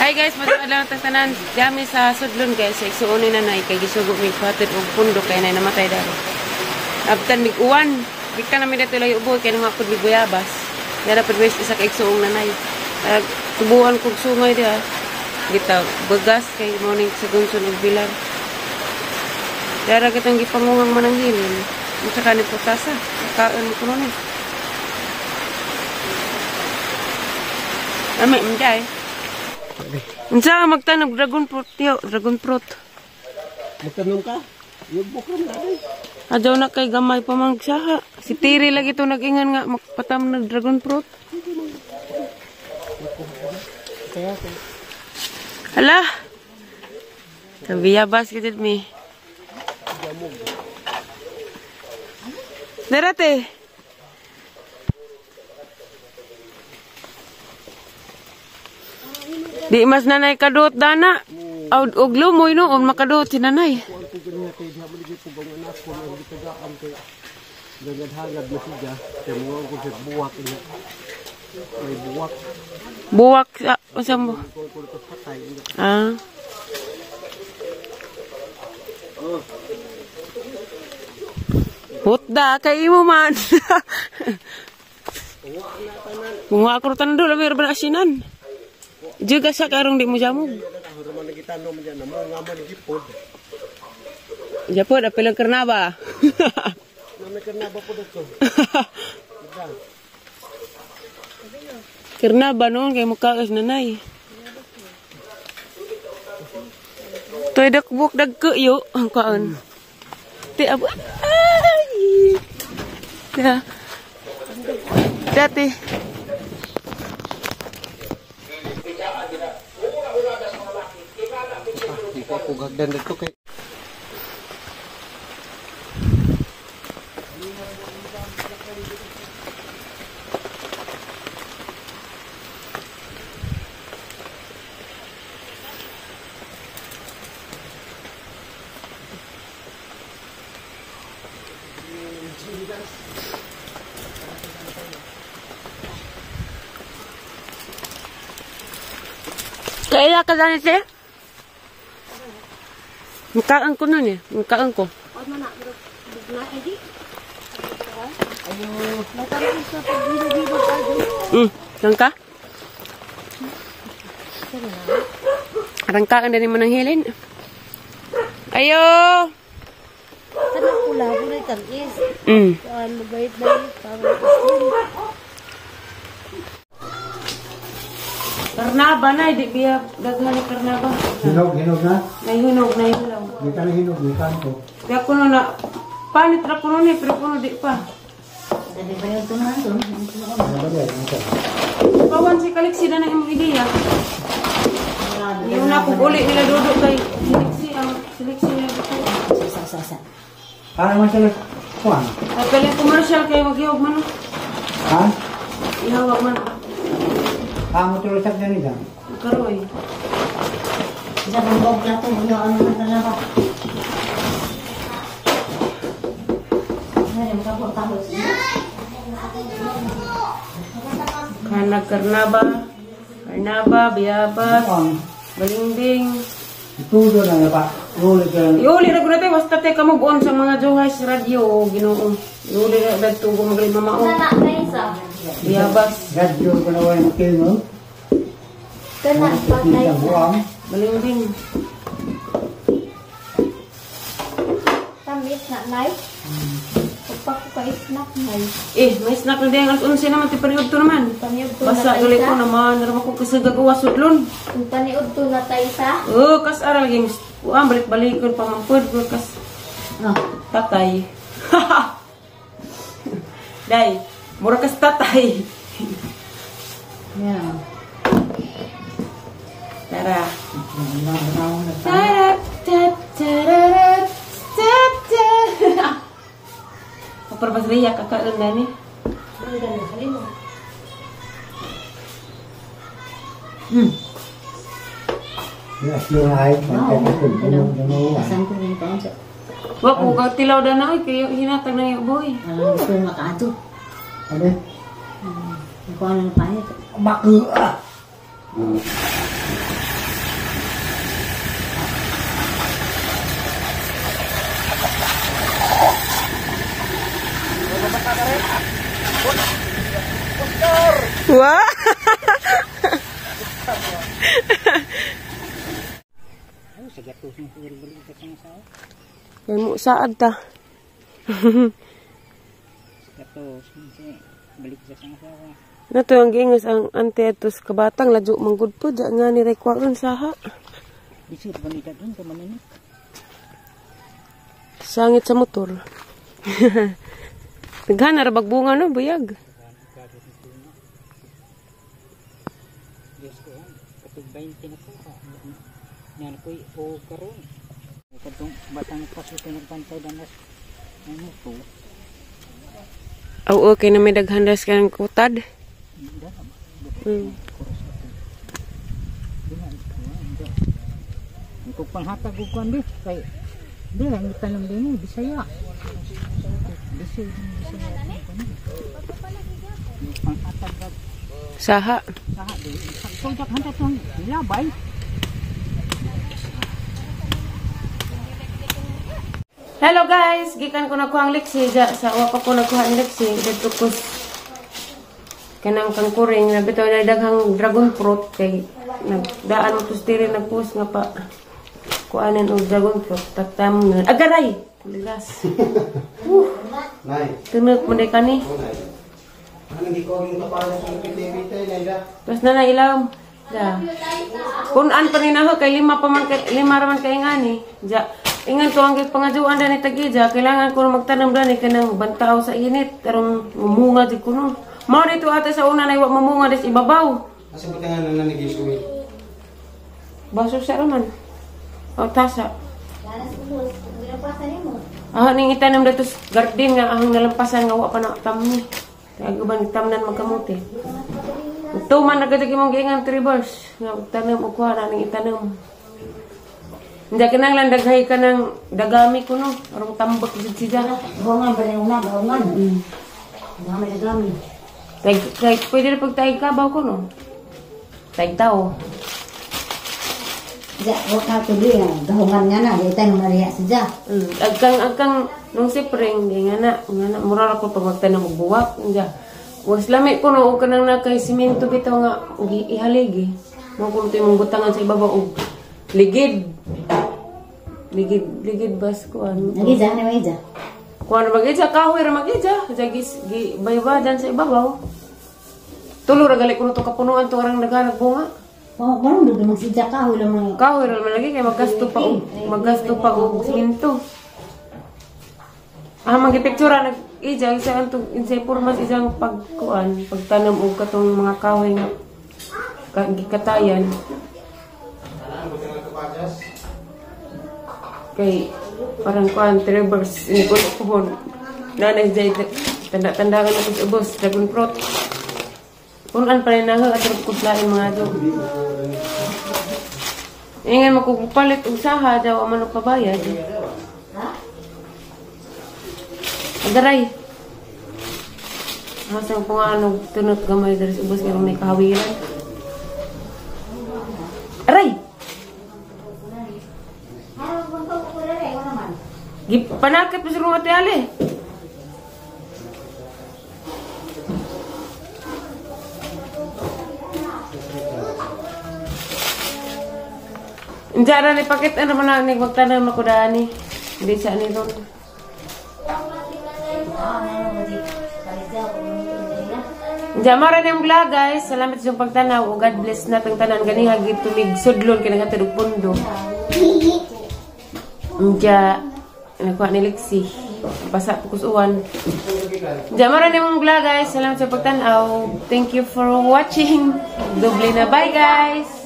Hi guys, madala lang tanan. Dami sa sudlon guys, igsuonin na nay kay gisugo mi patid og pundo kay nay namatay daro. Abtan mig uwan, bigta na mi dito layo uboy kay nga pud biguyabas. Dara pud west isa ka igsuong nanay. Subuan kog sungay dia. Gita begas kay morning sa gunson og bilar. Dara kitang gipangungang mananghilin. Unsa ka ni putasa? Kaon mo kuno ni. Ame mday. Unsa magtanog dragon fruit yo, dragon fruit. Magtanom ka? Yubok na dai. Adyo na kay gamay pa magsaha. Si Tiri lagi to nag-ingan nga magpatam ng dragon fruit. Hala. Sabiyabas kita mi. Darate. Di mas nanay kadot dana. Og lumoy no, on makadot si nanay. Buwak sa mo. Ah. Putda kay imo man. Bunga ko tan do labi ra asinan. Juga sa karong di mo jamog. Japod apelang karnaba. Nami karnaba po dito. Karnaba noon kay mukaas nanay. Toy dakbuk dagke yo ang kaon. Ti abo. Ay. Ya. Dati. Pugagdan dito kay Kaya ka dani siya? Mukhaan ko nun eh. Mukhaan ko. Langka? Rangkaan din mo ng hilin. Ayo! Sana pula po na itamis. Mabait na yun. Karnaba na, di biya daghan ni karnaba. hinog na. Nahinog, nahilaw. Di ka na hinog, di ka ko. Kaya kuno na, panit ra kuno ni, pero kuno di pa. Sabi ba yung tunahan doon? Pawan si Kaliksi na imong ideya. Yung na kung uli nila duduk kay Siliksi nila duduk. Sa. Para man sila kuwan. Ay, kaling commercial kay mag-ihog man. Ha? Ihawag man. Amo tuloy sa ganito. Karoy. Sa bambog na ito, ano na talaga. Kanag karnaba, biyabas, balingding. Itudo na nga pa. Iuli na ko natin, basta te kamugon sa mga Johays radio, Ginoo. Iuli na dagto ko magaling mamao. Biyabas. Radyo ko na walang kino. Kana, patay sa. Balingding. Tamis na, nay. Pagpak ko ka snack, nay. May snack na din. Alas 11 naman, tipariod to naman. Paniod to Basta na gali ko tayo naman, naramang ko kasi gagawa sudlon. Kung paniod to na tayo sa. Kas aral games. Balik-balik ko pa mampod. Kas tatay. Day, mura kas tatay. Yeah. Tara. Perpasriya kakak rendah ni. Yes, yung ay. Asan ko rin taon sa. Wag ko tilaw dan na kaya hinatag na yung boy. Ito makato. Ano? Kung ano pa nito. Baku ah. Kaya mo saad ta. Nato ang giingas ang ante atos kabatang ladyo manggod po diyan nga ni rekwa ron saha. Sangit sa motor. Taghana ra bagbunga no buyag. Yan ko o karon. Katong batang paso pinagpantay danas. Ano to? Oo, okay na may daghandas ka ng kutad. Kung panghatag ko kuan di kay di ang tanong din Bisaya. Bisaya. Panghatag Saha. saha di. Sojak handa tong labay. Hello guys, gikan ko nakuha ang leksi sa uwa pa ko nakuha ang leksi dito ko kanang kangkuring na bitaw na daghang dragon fruit kay nagdaan mo tustiri nagpost nga pa kuanan og dragon fruit taktam na agaray ligas. Nay. Tunot mo day kani. Ano di ko yung kapala sa pitay-pitay na ila. Tapos na ilawom. Ja. Kung an pa ninaho kay lima raman kay ngani. Ja. Ingan ko ang pangajuan dani tagija, kailangan ko magtanam dani kanang bantaw sa init, tarong mumunga di kuno. Mao dito ate sa una nay wa mamunga des ibabaw. Asa butangan na nagisuwi. Baso sa raman. O tasa. Ah, ning itanam dito garden nga ang nalampasan nga wa pa na tamni. Kaya guban tamnan magkamuti. Ito man nagadagi mong giingan tribals nga tanam og kuha na ning itanam. Hindi ka nang landaghay ka ng dagami ko, no? Parang tambak siya. Buwangan ba rin una? Buwangan. Dami. Kahit pwede na pagtahig kabaw ko, no? Tahig tao. Diya, huwag na tuloy. Dahungan nga na. Di tayo mariya siya. Agkang, nung sipring, di nga na, mura ako pag magtanong magbuwak. Was lamit ko, no? Huwag ka nang nakay simento bitaw nga, ihaligi. Mga kung ito yung butangan sa ibabaw, ligid bas ko ano. Nagija na may ija. Kuan magija kahoy ra magija, jagis gi baywadan sa ibabaw. Tulo ra gali kuno to kapunuan to orang naganag bunga. Oh, parang dudu magsidya ka hula mga. Kahoy ra man lagi kay maggasto pa og simento. Magipictura nag-ija isa anto insay purmas isang pagkuan, pagtanom og katong mga kahoy nga gikatayan. Kay parang kuan traverse ni ko pohon nanay jay tanda-tandangan ako sa ubos dragon fruit punan pa rin na at kudlain mga do ingay makupalit og saha daw man og pabayad agaray masang po nga ano tunot gamay dari sa ubos kay may kahawiran aray. Panakit pa sa rumah tiyali. Injara ni pakit ano man ni magtanam ako dani. Hindi siya ni ron. Jamara ni vlog guys. Salamat sa pagtanaw. God bless natang tanan gani hagit tumig sudlon kay nagatulog pundo. Inja nakuha ni Lexi. Basa po kusuan. Jamara ni mong vlog guys. Salamat sa pagtanaw. Thank you for watching. Doble na. Bye guys!